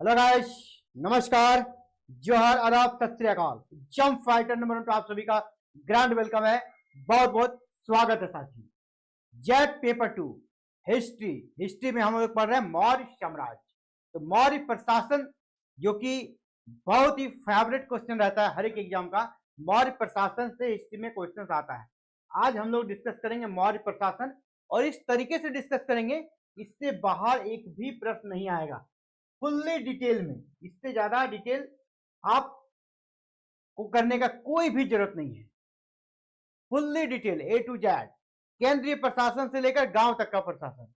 Hello guys, नमस्कार, जोहर, आदाब, सत श्री अकाल। जंप फाइटर नंबर 1 पे आप सभी का ग्रैंड वेलकम है। बहुत बहुत स्वागत है साथी। जेट पेपर 2 हिस्ट्री में हम लोग पढ़ रहे हैं मौर्य साम्राज्य। तो मौर्य प्रशासन, जो कि बहुत ही फेवरेट क्वेश्चन रहता है हर एक एग्जाम का, मौर्य प्रशासन से हिस्ट्री में क्वेश्चन आता है। आज हम लोग डिस्कस करेंगे मौर्य प्रशासन, और इस तरीके से डिस्कस करेंगे इससे बाहर एक भी प्रश्न नहीं आएगा, फुल्ली डिटेल में। इससे ज्यादा डिटेल आप को करने का कोई भी जरूरत नहीं है। Fully detail A to Z, केंद्रीय प्रशासन से लेकर गांव तक का प्रशासन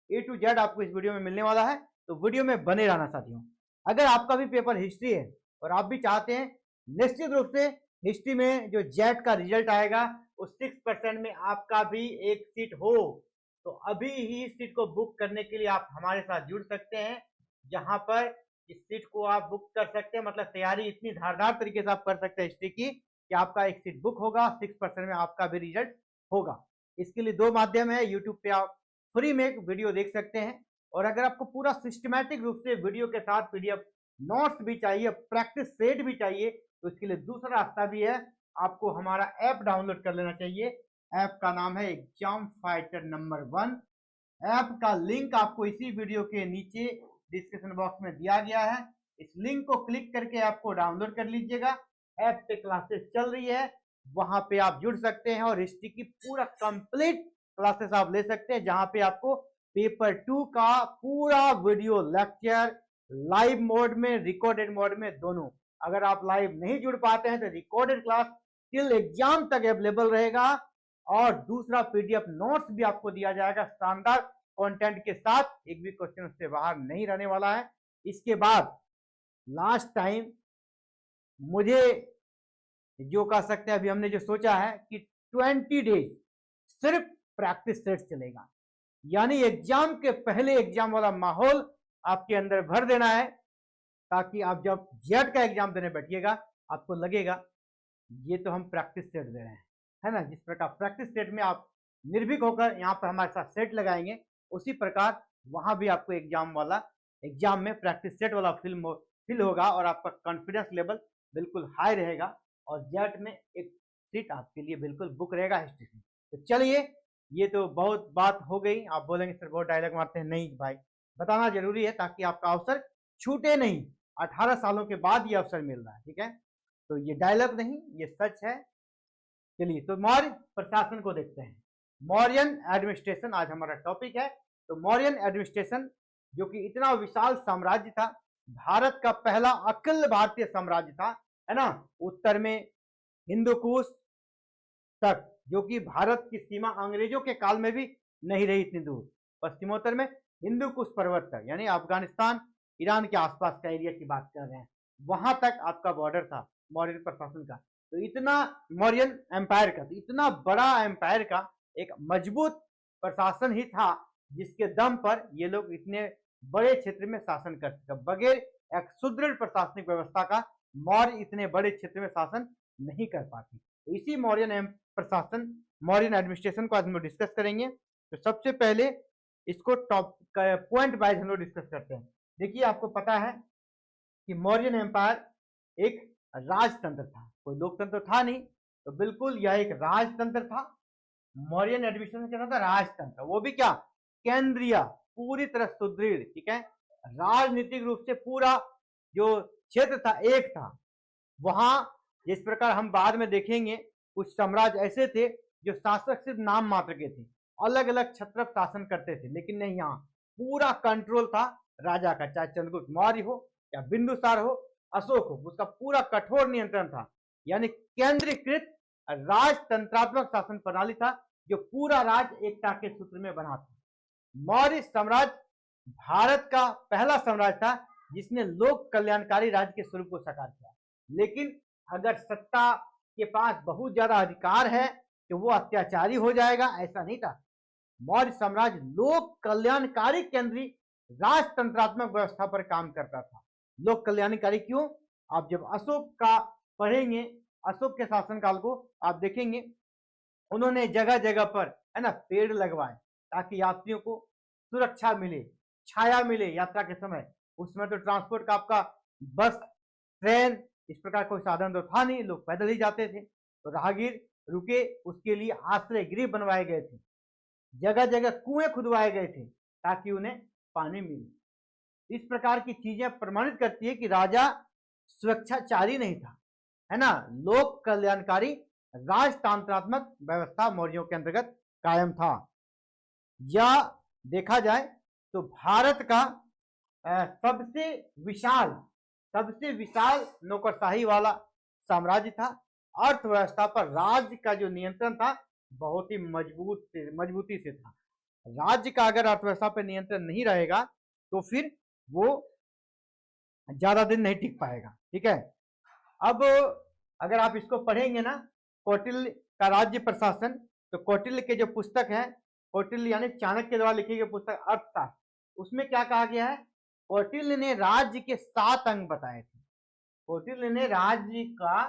ए टू जेड आपको इस वीडियो में मिलने वाला है। तो वीडियो में बने रहना साथियों। अगर आपका भी पेपर हिस्ट्री है और आप भी चाहते हैं निश्चित रूप से हिस्ट्री में जो जेड का रिजल्ट आएगा उस 6% में आपका भी एक सीट हो, तो अभी ही सीट को बुक करने के लिए आप हमारे साथ जुड़ सकते हैं। जहां पर इस सीट को आप बुक कर सकते हैं, मतलब तैयारी इतनी धारदार तरीके से आप कर सकते हैं हिस्ट्री की कि आपका एक सीट बुक होगा, 6% में आपका भी रिजल्ट होगा। इसके लिए दो माध्यम है। यूट्यूब पे आप फ्री में एक वीडियो देख सकते हैं, और अगर आपको पूरा सिस्टमैटिक रूप से वीडियो के साथ पीडीएफ नोट्स भी चाहिए, प्रैक्टिस सेट भी चाहिए, तो इसके लिए दूसरा रास्ता भी है। आपको हमारा ऐप डाउनलोड कर लेना चाहिए। ऐप का नाम है एग्जाम फाइटर नंबर 1। ऐप का लिंक आपको इसी वीडियो के नीचे डिस्क्रिप्शन बॉक्स में दिया गया है। इस लिंक को क्लिक करके आपको डाउनलोड कर लीजिएगा। ऐप पे क्लासेस चल रही है, वहां पे आप जुड़ सकते हैं और हिस्ट्री की पूरा कंप्लीट क्लासेस आप ले सकते हैं, जहां पे आपको पेपर 2 का पूरा वीडियो लेक्चर लाइव मोड में, रिकॉर्डेड मोड में, दोनों। अगर आप लाइव नहीं जुड़ पाते हैं तो रिकॉर्डेड क्लास टिल एग्जाम तक अवेलेबल रहेगा, और दूसरा पीडीएफ नोट्स भी आपको दिया जाएगा शानदार कंटेंट के साथ। एक भी क्वेश्चन उससे बाहर नहीं रहने वाला है। इसके बाद लास्ट टाइम मुझे जो कह सकते हैं, अभी हमने जो सोचा है कि 20 डेज सिर्फ प्रैक्टिस सेट चलेगा, यानी एग्जाम के पहले एग्जाम वाला माहौल आपके अंदर भर देना है, ताकि आप जब जेट का एग्जाम देने बैठिएगा आपको लगेगा ये तो हम प्रैक्टिस सेट दे रहे हैं, है ना। जिस प्रकार प्रैक्टिस सेट में आप निर्भीक होकर यहाँ पर हमारे साथ सेट लगाएंगे, उसी प्रकार वहां भी आपको एग्जाम में प्रैक्टिस सेट वाला फील होगा, और आपका कॉन्फिडेंस लेवल बिल्कुल हाई रहेगा, और जेट में एक सीट आपके लिए बिल्कुल बुक रहेगा हिस्ट्री में। तो चलिए, ये तो बहुत बात हो गई। आप बोलेंगे सर बहुत डायलॉग मारते हैं। नहीं भाई, बताना जरूरी है ताकि आपका अवसर छूटे नहीं। 18 सालों के बाद ये अवसर मिल रहा है, ठीक है। तो ये डायलॉग नहीं, ये सच है। चलिए, तो मौर्य प्रशासन को देखते हैं। मौर्यन एडमिनिस्ट्रेशन आज हमारा टॉपिक है। तो मौर्यन एडमिनिस्ट्रेशन, जो कि इतना विशाल साम्राज्य था, भारत का पहला अखिल भारतीय साम्राज्य था, है ना। उत्तर में हिंदुकुश तक, जो कि भारत की सीमा अंग्रेजों के काल में भी नहीं रही इतनी दूर। पश्चिमोत्तर में हिंदुकुश पर्वत तक, यानी अफगानिस्तान, ईरान के आसपास का एरिया की बात कर रहे हैं, वहां तक आपका बॉर्डर था मौर्य प्रशासन का। तो इतना मौर्यन एम्पायर का, तो इतना बड़ा एम्पायर का एक मजबूत प्रशासन ही था, जिसके दम पर ये लोग इतने बड़े क्षेत्र में शासन कर सके। बगैर एक सुदृढ़ प्रशासनिक व्यवस्था का मौर्य इतने बड़े क्षेत्र में शासन नहीं कर पाते। तो इसी मौर्यन प्रशासन, मौर्यन एडमिनिस्ट्रेशन को आज हम लोग डिस्कस करेंगे। तो सबसे पहले इसको टॉप पॉइंट वाइज हम लोग डिस्कस करते हैं। देखिए, आपको पता है कि मौर्यन एम्पायर एक राजतंत्र था, कोई लोकतंत्र था नहीं। तो बिल्कुल यह एक राजतंत्र था। मौर्यन एडमिनिस्ट्रेशन क्या था? राजतंत्र। वो भी क्या? केंद्रीय, पूरी तरह सुदृढ़, ठीक है। राजनीतिक रूप से पूरा जो क्षेत्र था एक था। वहां जिस प्रकार हम बाद में देखेंगे, कुछ साम्राज्य ऐसे थे जो शासक सिर्फ नाम मात्र के थे, अलग अलग छत्रप शासन करते थे, लेकिन नहीं, यहाँ पूरा कंट्रोल था राजा का। चाहे चंद्रगुप्त मौर्य हो या बिंदुसार हो, अशोक हो, उसका पूरा कठोर नियंत्रण था। यानी केंद्रीकृत राजतंत्रात्मक शासन प्रणाली था, जो पूरा राज्य एकता के सूत्र में बना था। मौर्य साम्राज्य भारत का पहला साम्राज्य था जिसने लोक कल्याणकारी राज्य के स्वरूप को साकार किया। लेकिन अगर सत्ता के पास बहुत ज्यादा अधिकार है तो वो अत्याचारी हो जाएगा, ऐसा नहीं था। मौर्य साम्राज्य लोक कल्याणकारी केंद्रीय राजतंत्रात्मक व्यवस्था पर काम करता था। लोक कल्याणकारी क्यों? आप जब अशोक का पढ़ेंगे, अशोक के शासनकाल को आप देखेंगे, उन्होंने जगह जगह पर, है ना, पेड़ लगवाए ताकि यात्रियों को सुरक्षा मिले, छाया मिले यात्रा के समय। उसमें तो ट्रांसपोर्ट का आपका बस, ट्रेन, इस प्रकार कोई साधन तो था नहीं, लोग पैदल ही जाते थे। तो राहगीर रुके, उसके लिए आश्रय गृह बनवाए गए थे, जगह जगह कुएं खुदवाए गए थे ताकि उन्हें पानी मिले। इस प्रकार की चीजें प्रमाणित करती है कि राजा स्वेच्छाचारी नहीं था, है ना, लोक कल्याणकारी राजतंत्रात्मक व्यवस्था मौर्यों के अंतर्गत कायम था। या देखा जाए तो भारत का सबसे विशाल नौकरशाही वाला साम्राज्य था। अर्थव्यवस्था पर राज्य का जो नियंत्रण था बहुत ही मजबूती से था। राज्य का अगर अर्थव्यवस्था पर नियंत्रण नहीं रहेगा तो फिर वो ज्यादा दिन नहीं टिक पाएगा। ठीक है, अब अगर आप इसको पढ़ेंगे ना, कौटिल्य का राज्य प्रशासन, तो कौटिल्य के जो पुस्तक है, कौटिल्य यानी चाणक्य के द्वारा लिखी गई पुस्तक अर्थशास्त्र, उसमें क्या कहा गया है, कौटिल्य ने राज्य के 7 अंग बताए थे। कौटिल्य ने राज्य का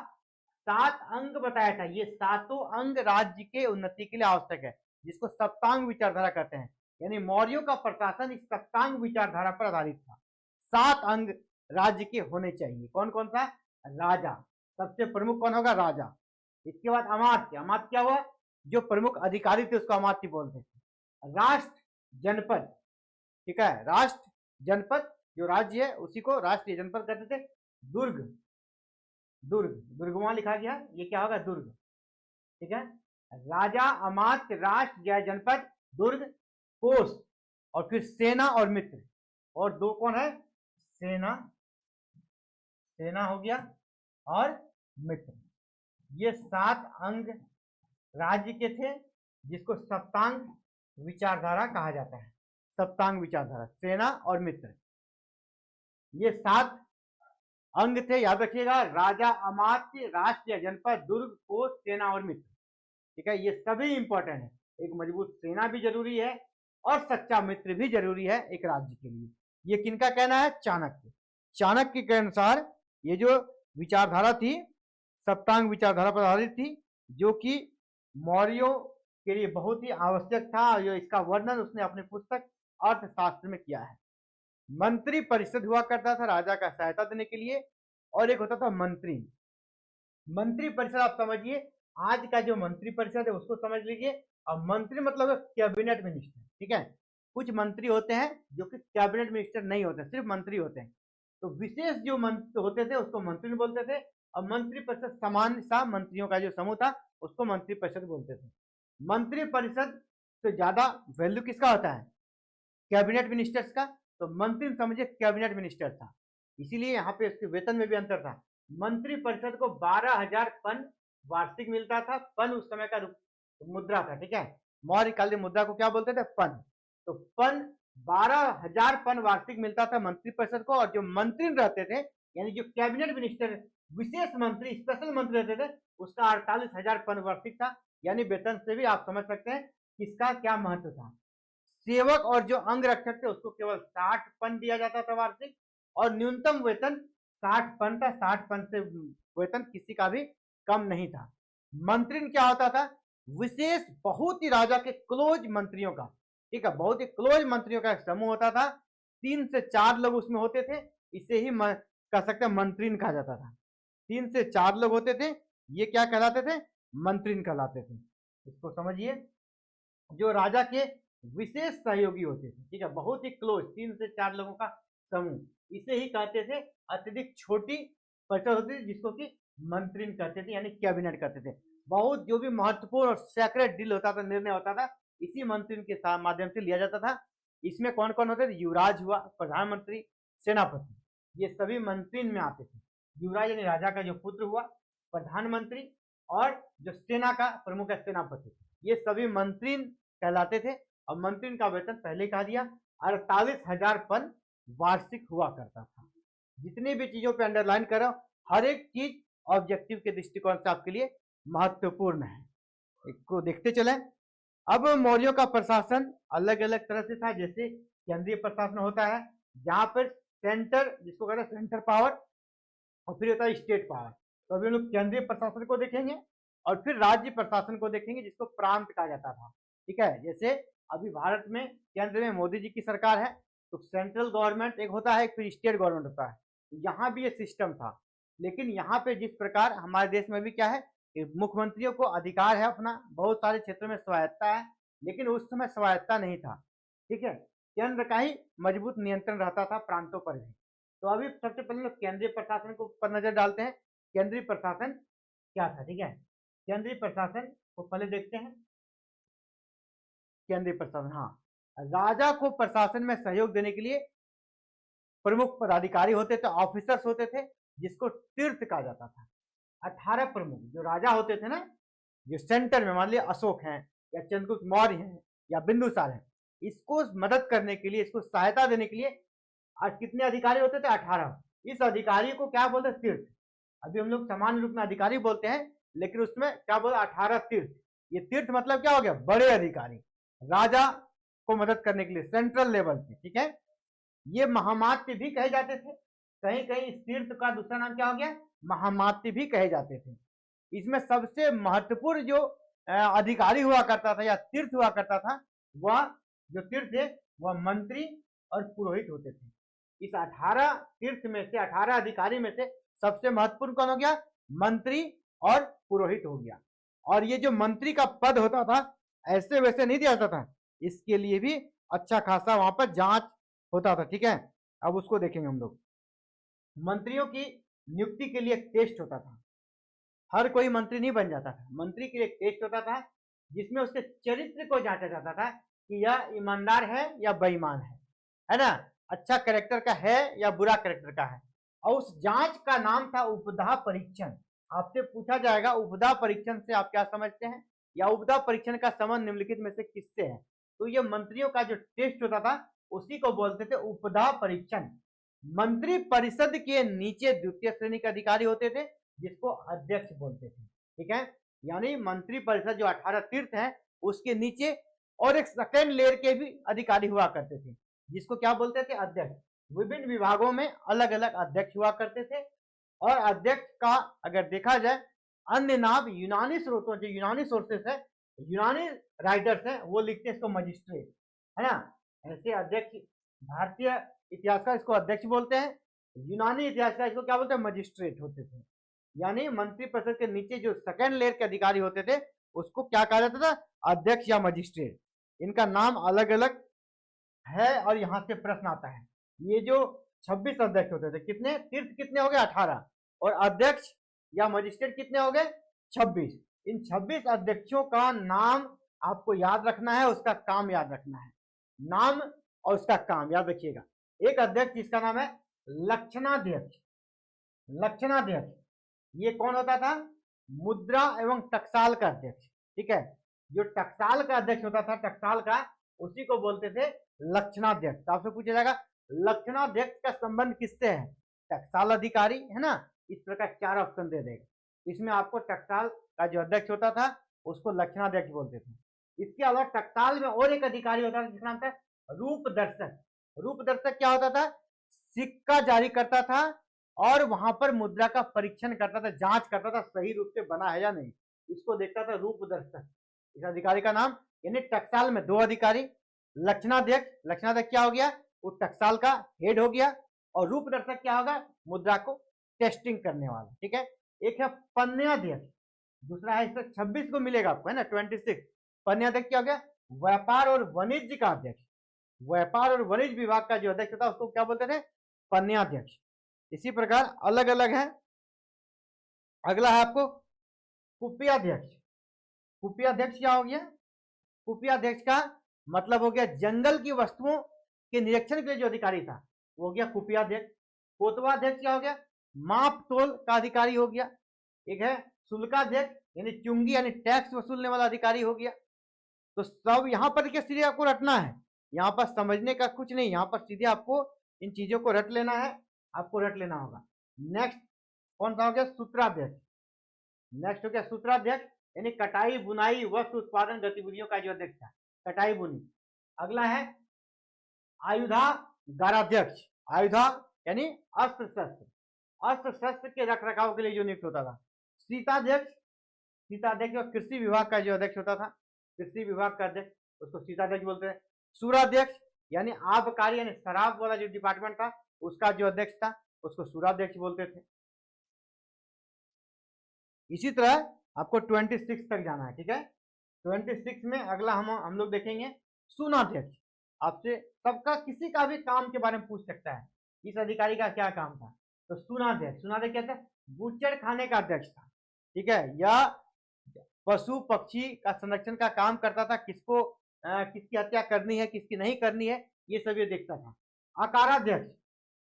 7 अंग बताया था। ये 7 अंग राज्य के उन्नति के लिए आवश्यक है, जिसको सप्तांग विचारधारा कहते हैं। यानी मौर्यों का प्रशासन इस सप्तांग विचारधारा पर आधारित था। 7 अंग राज्य के होने चाहिए। कौन कौन सा? राजा, सबसे प्रमुख कौन होगा? राजा। इसके बाद अमात्य। अमात्य क्या हुआ? जो प्रमुख अधिकारी थे उसको अमात्य बोलते थे। राष्ट्र, जनपद, ठीक है, राष्ट्र, जनपद, जो राज्य है उसी को राष्ट्रीय जनपद कहते थे। दुर्ग, दुर्ग वहां लिखा गया, ये क्या होगा? दुर्ग। ठीक है, राजा, अमात्य, राष्ट्र या जनपद, दुर्ग, कोष, और फिर सेना और मित्र। और 2 कौन है? सेना हो गया और मित्र। ये 7 अंग राज्य के थे, जिसको सप्तांग विचारधारा कहा जाता है। सप्तांग विचारधारा, सेना और मित्र, ये 7 अंग थे, याद रखिएगा। राजा, अमात्य, राष्ट्र या जनपद, दुर्ग, कोष, सेना और मित्र। ठीक है, ये सभी इंपॉर्टेंट है। एक मजबूत सेना भी जरूरी है और सच्चा मित्र भी जरूरी है एक राज्य के लिए। ये किनका कहना है? चाणक्य। चाणक्य के अनुसार ये जो विचारधारा थी सप्तांग विचारधारा पर आधारित थी, जो कि मौर्यों के लिए बहुत ही आवश्यक था। और इसका वर्णन उसने अपनी पुस्तक अर्थशास्त्र में किया है। मंत्री परिषद हुआ करता था राजा का सहायता देने के लिए, और एक होता था मंत्री। मंत्री परिषद आप समझिए, आज का जो मंत्री परिषद है उसको समझ लीजिए। अब मंत्री मतलब कैबिनेट मिनिस्टर। ठीक है, कुछ मंत्री होते हैं जो कि कैबिनेट मिनिस्टर नहीं होते, सिर्फ मंत्री होते हैं। तो विशेष जो मंत्री होते थे उसको मंत्री बोलते थे, और मंत्री परिषद सामान्य सा मंत्रियों का जो समूह था उसको मंत्री परिषद बोलते थे। मंत्री परिषद से ज्यादा वैल्यू किसका होता है? कैबिनेट मिनिस्टर्स का। तो मंत्री समझिए कैबिनेट मिनिस्टर था, इसीलिए यहाँ पे उसके वेतन में भी अंतर था। मंत्री परिषद को 12,000 पन वार्षिक मिलता था। पन उस समय का मुद्रा था। ठीक है, मौर्यकालीन मुद्रा को क्या बोलते थे? पन। तो पन 12,000 पन वार्षिक मिलता था मंत्री परिषद को, और जो मंत्री रहते थे यानी जो कैबिनेट मिनिस्टर, विशेष मंत्री, स्पेशल मंत्री रहते थे, उसका 48,000 पन वार्षिक था। यानी वेतन से भी आप समझ सकते हैं किसका क्या महत्व था। सेवक और जो अंग रक्षक थे उसको केवल 60 पन दिया जाता था वार्षिक, और न्यूनतम वेतन 60 पन था। 60 पन से वेतन किसी का भी कम नहीं था। मंत्री क्या होता था? विशेष, बहुत ही राजा के क्लोज मंत्रियों का, ठीक है, बहुत ही क्लोज मंत्रियों का एक समूह होता था। 3 से 4 लोग उसमें होते थे, इसे ही कह सकते हैं मंत्रीन कहा जाता था। 3 से 4 लोग होते थे, ये क्या कहलाते थे? मंत्रीन कहलाते थे। इसको समझिए, जो राजा के विशेष सहयोगी होते थे। ठीक है, बहुत ही क्लोज, 3 से 4 लोगों का समूह, इसे ही कहते थे। अत्यधिक छोटी परिषद होती थी जिसको कि मंत्रीन कहते थे, यानी कैबिनेट कहते थे। बहुत जो भी महत्वपूर्ण और सेक्रेट डील होता था, निर्णय होता था, इसी मंत्रीन के माध्यम से लिया जाता था। इसमें कौन कौन होते थे? युवराज हुआ, प्रधानमंत्री, सेनापति, ये सभी मंत्रीन में आते थे। युवराज यानी राजा का जो पुत्र हुआ, प्रधानमंत्री, और जो सेना का प्रमुख है सेनापति, ये सभी मंत्रीन कहलाते थे। और मंत्रीन का वेतन पहले कहा दिया 48,000 पन वार्षिक हुआ करता था। जितनी भी चीजों पे अंडरलाइन करो, हर एक चीज ऑब्जेक्टिव के दृष्टिकोण से आपके लिए महत्वपूर्ण है। इसको देखते चलें। अब मौर्यों का प्रशासन अलग अलग तरह से था। जैसे केंद्रीय प्रशासन होता है, जहां पर सेंटर, जिसको कहते हैं सेंटर पावर, और फिर होता है स्टेट पावर। तो अभी हम लोग केंद्रीय प्रशासन को देखेंगे और फिर राज्य प्रशासन को देखेंगे, जिसको प्रांत कहा जाता था। ठीक है, जैसे अभी भारत में केंद्र में मोदी जी की सरकार है, तो सेंट्रल गवर्नमेंट एक होता है, एक फिर स्टेट गवर्नमेंट होता है। यहाँ भी ये सिस्टम था, लेकिन यहाँ पे जिस प्रकार हमारे देश में भी क्या है कि मुख्यमंत्रियों को अधिकार है अपना, बहुत सारे क्षेत्रों में स्वायत्ता है, लेकिन उस समय स्वायत्ता नहीं था, ठीक है। केंद्र का ही मजबूत नियंत्रण रहता था प्रांतों पर भी। तो अभी सबसे पहले लोग केंद्रीय प्रशासन को पर नजर डालते हैं। केंद्रीय प्रशासन क्या था, ठीक है। केंद्रीय प्रशासन को पहले देखते हैं। केंद्रीय प्रशासन, हाँ, राजा को प्रशासन में सहयोग देने के लिए प्रमुख पदाधिकारी होते थे, ऑफिसर्स होते थे, जिसको तीर्थ कहा जाता था। 18 प्रमुख जो राजा होते थे ना, जो सेंटर में मान लिया अशोक हैं या चंद्रगुप्त मौर्य हैं या बिंदुसार हैं, इसको मदद करने के लिए, इसको सहायता देने के लिए कितने अधिकारी होते थे? 18। इस अधिकारी को क्या बोलते हैं? तीर्थ। अभी हम लोग सामान्य रूप में अधिकारी बोलते हैं, लेकिन उसमें क्या बोलते? 18 तीर्थ। ये तीर्थ मतलब क्या हो गया? बड़े अधिकारी, राजा को मदद करने के लिए सेंट्रल लेवल पे, ठीक है। ये महामात्य भी कहे जाते थे। कहीं कहीं इस तीर्थ का दूसरा नाम क्या हो गया? महामात्य भी कहे जाते थे। इसमें सबसे महत्वपूर्ण जो अधिकारी हुआ करता था या तीर्थ हुआ करता था, वह जो तीर्थ थे वह मंत्री और पुरोहित होते थे। इस 18 तीर्थ में से, 18 अधिकारी में से सबसे महत्वपूर्ण कौन हो गया? मंत्री और पुरोहित हो गया। और ये जो मंत्री का पद होता था, ऐसे वैसे नहीं दिया जाता था, इसके लिए भी अच्छा खासा वहां पर जांच होता था, ठीक है। अब उसको देखेंगे हम लोग। मंत्रियों की नियुक्ति के लिए एक टेस्ट होता था। हर कोई मंत्री नहीं बन जाता था, मंत्री के लिए एक टेस्ट होता था, जिसमें उसके चरित्र को जांचा जाता था कि यह ईमानदार है या बेईमान है ना, अच्छा कैरेक्टर का है या बुरा कैरेक्टर का है। और उस जांच का नाम था उपधा परीक्षण। आपसे पूछा जाएगा उपधा परीक्षण से आप क्या समझते हैं, या उपधा परीक्षण का संबंध निम्नलिखित में से किससे है? तो ये मंत्रियों का जो टेस्ट होता था उसी को बोलते थे उपधा परीक्षण। मंत्री परिषद के नीचे द्वितीय श्रेणी के अधिकारी होते थे, जिसको अध्यक्ष बोलते थे, ठीक है। यानी मंत्री परिषद जो 18 तीर्थ है, उसके नीचे और एक सेकेंड लेयर के भी अधिकारी हुआ करते थे, जिसको क्या बोलते थे? अध्यक्ष। विभिन्न विभागों में अलग अलग अध्यक्ष हुआ करते थे। और अध्यक्ष का अगर देखा जाए अन्य नाम यूनानी स्रोतों, जो यूनानी सोर्सेस है, यूनानी राइटर्स हैं, वो लिखते हैं इसको मजिस्ट्रेट, है ना। ऐसे अध्यक्ष, भारतीय इतिहासकार इसको अध्यक्ष बोलते हैं, यूनानी इतिहासकार इसको क्या बोलते हैं? मजिस्ट्रेट होते थे। यानी मंत्री परिषद के नीचे जो सेकेंड लेयर के अधिकारी होते थे, उसको क्या कहा जाता था? अध्यक्ष या मजिस्ट्रेट। इनका नाम अलग अलग है और यहां से प्रश्न आता है। ये जो 26 अध्यक्ष होते थे, कितने तीर्थ कितने हो गए? 18। और अध्यक्ष या मजिस्ट्रेट कितने हो गए? 26। इन 26 अध्यक्षों का नाम आपको याद रखना है, उसका काम याद रखना है। नाम और उसका काम याद रखिएगा। एक अध्यक्ष जिसका नाम है लक्षणाध्यक्ष। लक्षणाध्यक्ष ये कौन होता था? मुद्रा एवं टकसाल का अध्यक्ष, ठीक है। जो टकसाल का अध्यक्ष होता था, टकसाल का, उसी को बोलते थे लक्षणाध्यक्ष। आपसे पूछा जाएगा लक्षणाध्यक्ष का संबंध किससे है? टकसाल अधिकारी, है ना। इस प्रकार 4 ऑप्शन दे देगा। इसमें आपको टकसाल का जो अध्यक्ष होता था उसको लक्षणाध्यक्ष बोलते थे। इसके अलावा टकसाल में और एक अधिकारी होता था जिसका नाम था रूपदर्शक। रूपदर्शक क्या होता था? सिक्का जारी करता था और वहां पर मुद्रा का परीक्षण करता था, जांच करता था सही रूप से बना है या नहीं, इसको देखता था रूपदर्शक। इस अधिकारी का नाम, यानी टकसाल में 2 अधिकारी, लक्षणाध्यक्ष, लक्षणाध्यक्ष क्या हो गया? वो टकसाल का हेड हो गया। और रूपदर्शक क्या होगा? मुद्रा को टेस्टिंग करने वाला, ठीक है। एक है पन्याध्यक्ष, दूसरा है, इसमें 26 को मिलेगा आपको, है ना, 26। पन्याध्यक्ष क्या हो गया? व्यापार और वाणिज्य का अध्यक्ष। व्यापार और वाणिज्य विभाग का जो अध्यक्ष होता है उसको क्या बोलते थे? पन्याध्यक्ष। इसी प्रकार अलग अलग है। अगला है आपको कुप्याध्यक्ष। कुप्याध्यक्ष क्या हो गया? कुप्याध्यक्ष का मतलब हो गया जंगल की वस्तुओं के निरीक्षण के लिए जो अधिकारी था वो हो गया कुप्याध्यक्ष। कोतवाध्यक्ष क्या हो गया? माप तोल का अधिकारी हो गया। एक है शुल्काध्यक्ष, यानी चुंगी यानी टैक्स वसूलने वाला अधिकारी हो गया। तो सब यहाँ पर क्या सीधे आपको रटना है, यहाँ पर समझने का कुछ नहीं, यहाँ पर सीधे आपको इन चीजों को रट लेना है, आपको रट लेना होगा। नेक्स्ट कौन सा हो गया? सूत्राध्यक्ष। नेक्स्ट हो गया सूत्राध्यक्ष, यानी कटाई बुनाई वस्त्र उत्पादन गतिविधियों का जो अध्यक्ष था, कटाई बुनी। अगला है आयुधागाराध्यक्ष। आयुधा यानी अस्त्र शस्त्र, अस्त्र शस्त्र के रख रखाव के लिए जो नियुक्त होता था। सीताध्यक्ष, सीताध्यक्ष और कृषि विभाग का जो अध्यक्ष होता था, कृषि विभाग का अध्यक्ष, उसको सीताध्यक्ष बोलते हैं। सूराध्यक्ष यानी आबकारी यानी शराब वाला जो डिपार्टमेंट था उसका जो अध्यक्ष था उसको सूराध्यक्ष बोलते थे। इसी तरह आपको 26 तक जाना है, ठीक है। 26 में अगला हम लोग देखेंगे सुनाध्यक्ष। आपसे सबका किसी का भी काम के बारे में पूछ सकता है, इस अधिकारी का क्या काम था, तो सुनाध्यक्ष। सुनाध्यक्ष क्या था? बूचड़ खाने का अध्यक्ष था, ठीक है। या पशु पक्षी का संरक्षण का काम करता था, किसको किसकी हत्या करनी है किसकी नहीं करनी है ये सब ये देखता था। आकाराध्यक्ष।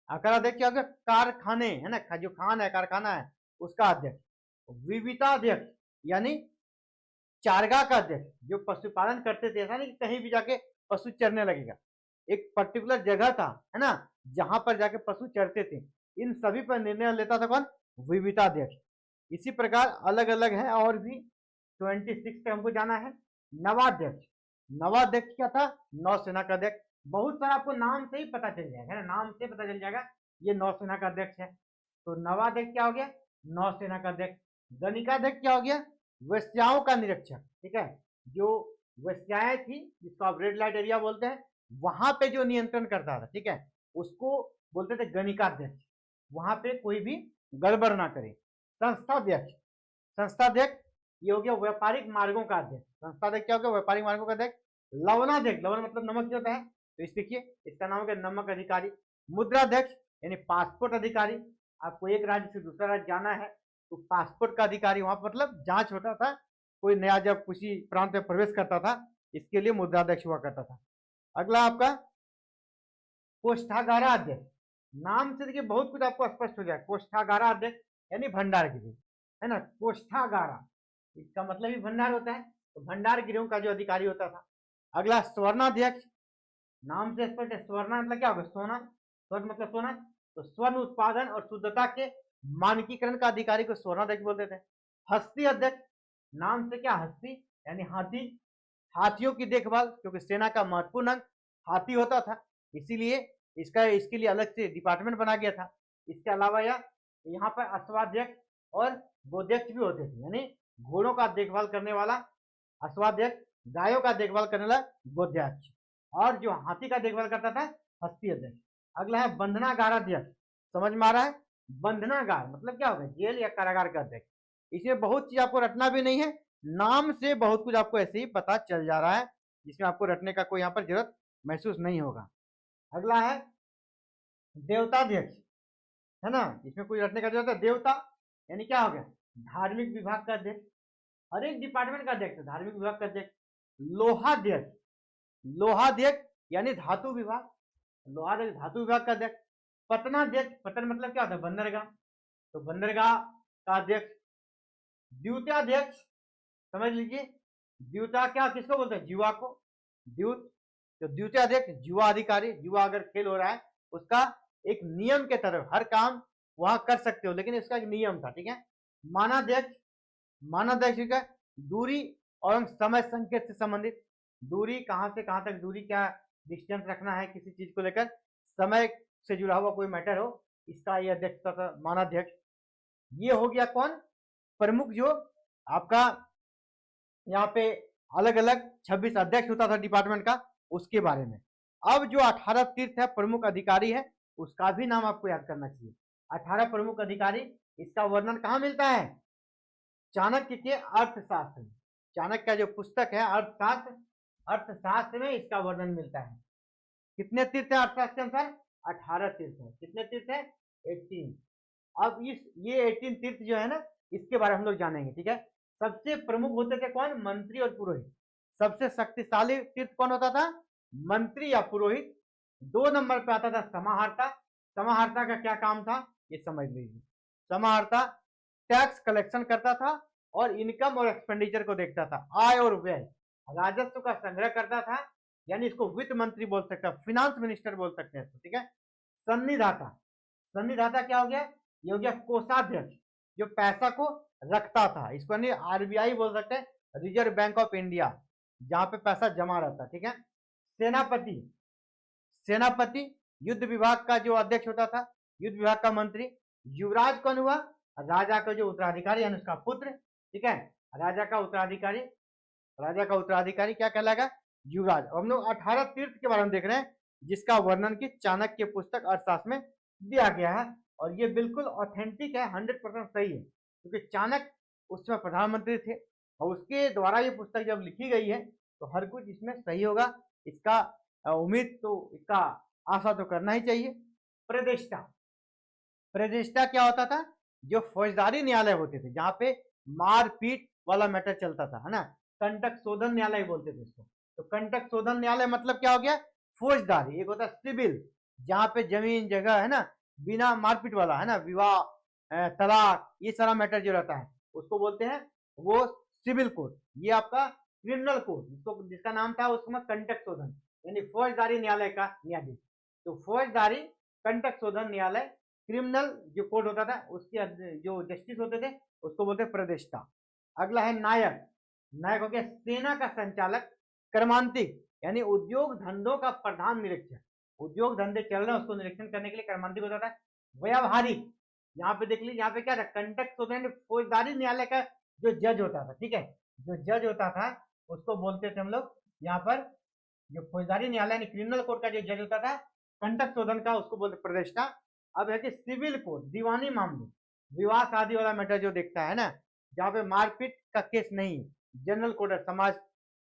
आकाराध्यक्ष क्या होगा? कारखाने है ना, जो खान है कारखाना है उसका अध्यक्ष। विविताध्यक्ष यानी चारगाह का अध्यक्ष, जो पशुपालन करते थे, ऐसा नहीं कि कहीं भी जाके पशु चरने लगेगा, एक पर्टिकुलर जगह था है ना जहां पर जाके पशु चरते थे, इन सभी पर निर्णय लेता था कौन? विविताध्यक्ष। इसी प्रकार अलग अलग है और भी। 26 पे हमको जाना है नवाध्यक्ष। नवाध्यक्ष क्या था? नौसेना का अध्यक्ष। बहुत सारा आपको नाम से ही पता चल जाएगा, है ना, नाम से पता चल जाएगा ये नौसेना का अध्यक्ष है। तो नवाध्यक्ष क्या हो गया? नौसेना का अध्यक्ष। गणिकाध्यक्ष क्या हो गया? वेश्याओं का निरीक्षक, ठीक है। जो वेश्याएं थी जिसको आप रेड लाइट एरिया बोलते हैं, वहां पे जो नियंत्रण करता था, ठीक है, उसको बोलते थे गणिकाध्यक्ष। वहां पे कोई भी गड़बड़ ना करे। संस्थाध्यक्ष। संस्थाध्यक्ष ये हो गया व्यापारिक मार्गों का अध्यक्ष। संस्थाध्यक्ष क्या हो गया? व्यापारिक मार्गों का अध्यक्ष। लवणाध्यक्ष, लवण मतलब नमक जो होता है, तो इस देखिए इसका नाम हो गया नमक अधिकारी। मुद्राध्यक्ष यानी पासपोर्ट अधिकारी। आपको एक राज्य से दूसरा राज्य जाना है तो पासपोर्ट का अधिकारी, वहां पर मतलब जांच होता था, कोई नया जब किसी प्रांत में प्रवेश करता था इसके लिए मुद्राध्यक्ष हुआ करता था। अगला आपका कोष्ठागाराध्यक्ष। नाम से देखिए बहुत कुछ आपको स्पष्ट हो जाए। कोष्ठागाराध्यक्ष यानी भंडार गृह, है ना। कोष्ठागारा इसका मतलब ही भंडार होता है, तो भंडार गृहों का जो अधिकारी होता था। अगला स्वर्णाध्यक्ष। नाम से स्पष्ट है, स्वर्ण मतलब क्या होगा? सोना। स्वर्ण मतलब सोना, तो स्वर्ण उत्पादन और शुद्धता के मानकीकरण का अधिकारी को स्वर्णाध्यक्ष बोलते थे। हस्ती अध्यक्ष। नाम से क्या? हस्ती यानी हाथी, हाथियों की देखभाल, क्योंकि सेना का महत्वपूर्ण अंग हाथी होता था, इसीलिए इसके लिए अलग से डिपार्टमेंट बना गया था। इसके अलावा यहाँ पर अश्वाध्यक्ष और गोध्यक्ष भी होते थे, यानी घोड़ों का देखभाल करने वाला अश्वाध्यक्ष, गायों का देखभाल करने वाला गोध्यक्ष, और जो हाथी का देखभाल करता था हस्ती अध्यक्ष। अगला है बंधनागाराध्यक्ष। समझ में आ रहा है? बंधनागार मतलब क्या होगा? जेल या कारागार का अध्यक्ष। इसमें बहुत चीज आपको रटना भी नहीं है, नाम से बहुत कुछ आपको ऐसे ही पता चल जा रहा है, जिसमें आपको रटने का कोई यहाँ पर जरूरत महसूस नहीं होगा। अगला है देवताध्यक्ष, है ना, इसमें कोई रटने का जरूरत है। देवता यानी क्या हो गया? धार्मिक विभाग का अध्यक्ष। हर एक डिपार्टमेंट का अध्यक्ष, धार्मिक विभाग का अध्यक्ष। लोहाध्यक्ष। लोहाध्यक्ष यानी धातु विभाग, लोहाध्यक्ष धातु विभाग का अध्यक्ष। पतनाध्यक्ष, पतन मतलब क्या होता है? बंदरगाह, तो बंदरगाह का अध्यक्ष। द्यूताध्यक्ष समझ लीजिए, द्यूता क्या किसको बोलते हैं? जुआ को, द्यूत। तो द्यूताध्यक्ष जुआ अधिकारी, जुआ अगर खेल हो रहा है उसका एक नियम के तरफ हर काम वहां कर सकते हो, लेकिन इसका एक नियम था, ठीक है। मानाध्यक्ष। मानाध्यक्ष का दूरी और समय संकेत से संबंधित, दूरी कहां से कहां तक दूरी, क्या डिस्टेंस रखना है किसी चीज को लेकर, समय से जुड़ा हुआ कोई मैटर हो, इसका ये अध्यक्ष था मानाध्यक्ष। ये हो गया कौन? प्रमुख जो आपका यहाँ पे अलग अलग 26 अध्यक्ष होता था डिपार्टमेंट का, उसके बारे में। अब जो 18 तीर्थ है प्रमुख अधिकारी है, उसका भी नाम आपको याद करना चाहिए। 18 प्रमुख अधिकारी, इसका वर्णन कहाँ मिलता है? चाणक्य के अर्थशास्त्र में। चाणक्य का जो पुस्तक है अर्थशास्त्र, अर्थशास्त्र में इसका वर्णन मिलता है। कितने तीर्थ है अर्थशास्त्र के अनुसार? 18 तीर्थ है। कितने तीर्थ है? 18। अब ये 18 तीर्थ जो है ना, इसके बारे में हम लोग जानेंगे, ठीक है। सबसे प्रमुख होते थे कौन? मंत्री और पुरोहित। सबसे शक्तिशाली तीर्थ कौन होता था? मंत्री या पुरोहित। 2 नंबर पे आता था समाहर्ता। समाहर्ता का क्या काम था ये समझ लीजिए। समाहर्ता टैक्स कलेक्शन करता था और इनकम और एक्सपेंडिचर को देखता था, आय और व्यय, राजस्व का संग्रह करता था, यानी इसको वित्त मंत्री बोल सकते हैं, फिनांस मिनिस्टर बोल सकते हैं, ठीक है। सन्निधाता। सन्निधाता क्या हो गया? ये हो गया कोषाध्यक्ष, जो पैसा को रखता था, इसको नहीं आरबीआई बोल सकते हैं, रिजर्व बैंक ऑफ इंडिया, जहां पे पैसा जमा रहता, ठीक है। सेनापति। सेनापति युद्ध विभाग का जो अध्यक्ष होता था, युद्ध विभाग का मंत्री। युवराज कौन हुआ? राजा का जो उत्तराधिकारी यानी उसका पुत्र, ठीक है। राजा का उत्तराधिकारी, राजा का उत्तराधिकारी क्या कहलाएगा? युवराज। हम लोग 18 तीर्थ के बारे में देख रहे हैं, जिसका वर्णन की चाणक्य पुस्तक अर्थशास्त्र में दिया गया है। और ये बिल्कुल ऑथेंटिक है, 100% सही है, क्योंकि चाणक्य उस समय प्रधानमंत्री थे और उसके द्वारा ये पुस्तक जब लिखी गई है तो हर कुछ इसमें सही होगा, इसका उम्मीद तो इसका आशा तो करना ही चाहिए। प्रतिष्ठा, प्रतिष्ठा क्या होता था? जो फौजदारी न्यायालय होते थे जहाँ पे मारपीट वाला मैटर चलता था, है ना, कंटक शोधन न्यायालय बोलते थे इसको। तो कंटक शोधन न्यायालय मतलब क्या हो गया? फौजदारी। एक होता है सिविल, जहाँ पे जमीन जगह, है ना, बिना मारपीट वाला, है ना, विवाह, तलाक, ये सारा मैटर जो रहता है उसको बोलते हैं वो सिविल कोड। ये आपका क्रिमिनल कोड, जिसका नाम था उस समय कंटक शोधन, यानी फौजदारी न्यायालय का न्यायाधीश। तो फौजदारी कंटक शोधन न्यायालय, क्रिमिनल जो कोड होता था उसके जो जस्टिस होते थे उसको बोलते हैं प्रतिष्ठा। अगला है नायक। नायक हो गया सेना का संचालक। कर्मांतिक यानी उद्योग धंधों का प्रधान निरीक्षक। उद्योग धंधे चल रहे हैं उसको निरीक्षण करने के लिए कर्मांतिक होता था। व्यावहारिक, यहाँ पे देख लीजिए, यहाँ पे क्या था? कंटक शोधन फौजदारी न्यायालय का जो जज होता था, ठीक है, जो जज होता था उसको बोलते थे हम लोग यहाँ पर, जो फौजदारी न्यायालय क्रिमिनल कोर्ट का जो जज होता था कंटक शोधन का, उसको बोलते प्रतिष्ठा। अब है कि सिविल कोर्ट, दीवानी मामले, विवाह शादी वाला मैटर जो देखता है ना, जहाँ पे मारपीट का केस नहीं, जनरल कोर्ट है,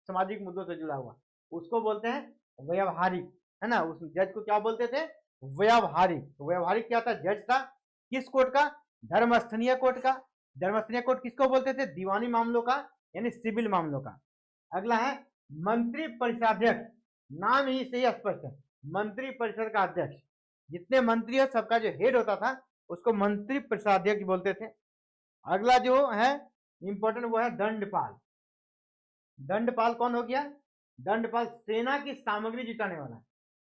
सामाजिक मुद्दों से जुड़ा हुआ, उसको बोलते हैं व्यवहारिक, है ना। उस जज को क्या बोलते थे? व्यवहारिक। तो व्यवहारिक क्या था? जज था किस कोर्ट का? धर्मस्थनीय कोर्ट का। धर्मस्थनीय कोर्ट किसको बोलते थे? दीवानी मामलों का, यानी सिविल मामलों का। अगला है मंत्री परिषदाध्यक्ष। नाम ही से ही स्पष्ट है, मंत्री परिषद का अध्यक्ष। जितने मंत्री है सबका जो हेड होता था उसको मंत्री परिषदाध्यक्ष बोलते थे। अगला जो है इंपॉर्टेंट वो है दंडपाल। दंडपाल कौन हो गया? दंडपाल सेना की सामग्री जुटाने वाला,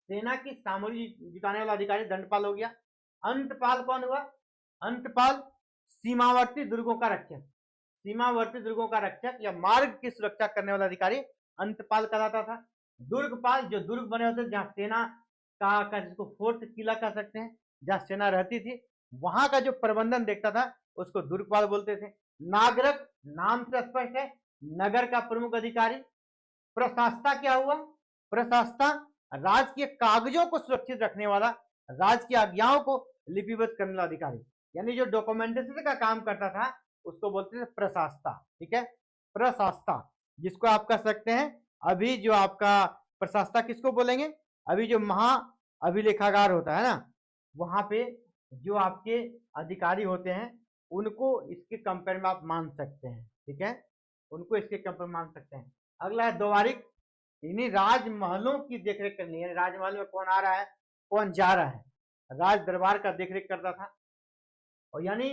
सेना की सामग्री जुटाने वाला अधिकारी दंडपाल हो गया। अंतपाल कौन हुआ? अंतपाल सीमावर्ती दुर्गों का रक्षक। सीमावर्ती दुर्गों का रक्षक या मार्ग की सुरक्षा करने वाला अधिकारी अंतपाल कहलाता था। दुर्गपाल, जो दुर्ग बने होते जहाँ सेना का जिसको फोर्ट किला कह सकते हैं, जहाँ सेना रहती थी वहां का जो प्रबंधन देखता था उसको दुर्गपाल बोलते थे। नागरक, नाम से स्पष्ट है, नगर का प्रमुख अधिकारी। प्रशासता क्या हुआ? प्रशासता राज्य के कागजों को सुरक्षित रखने वाला, राज्य की आज्ञाओं को लिपिबद्ध करने वाला अधिकारी, यानी जो डॉक्यूमेंटेशन का काम करता था उसको बोलते थे प्रशासता। ठीक है, प्रशासता, जिसको आप कह सकते हैं अभी जो आपका प्रशासता किसको बोलेंगे? अभी जो महा अभिलेखागार होता है ना, वहां पे जो आपके अधिकारी होते हैं उनको इसके कंपेयर में आप मान सकते हैं। ठीक है, उनको इसके कंपेयर में मान सकते हैं। अगला है द्वारिक, यानी राजमहलों की देखरेख करनी है, राजमहल में कौन आ रहा है कौन जा रहा है, राज दरबार का देखरेख करता था। और यानी